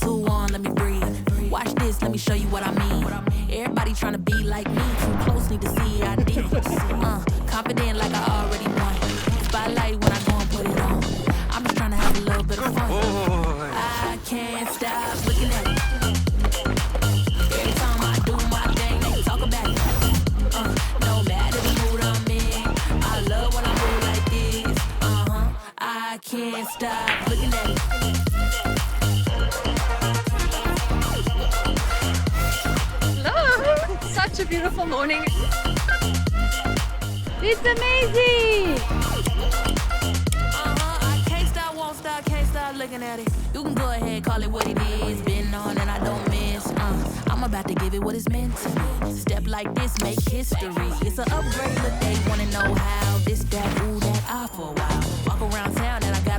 two on, let me breathe. Watch this, let me show you what I mean. Everybody trying to be like me, too close, need to see ID. Confident like I already won. Spotlight when I go and put it on. I'm just trying to have a little bit of fun. I can't stop looking at it. Every time I do my thing, they talk about it. No matter the mood I'm in, I love when I move like this. I can't stop looking at it. Hello! Such a beautiful morning. It's amazing! I can't stop, won't stop, can't stop looking at it. You can go ahead, call it what it is. Been on and I don't miss. I'm about to give it what it's meant to be. Step like this, make history. It's an upgrade, but they wanna know how. This, that, ooh, that, I for a while. Walk around town and I got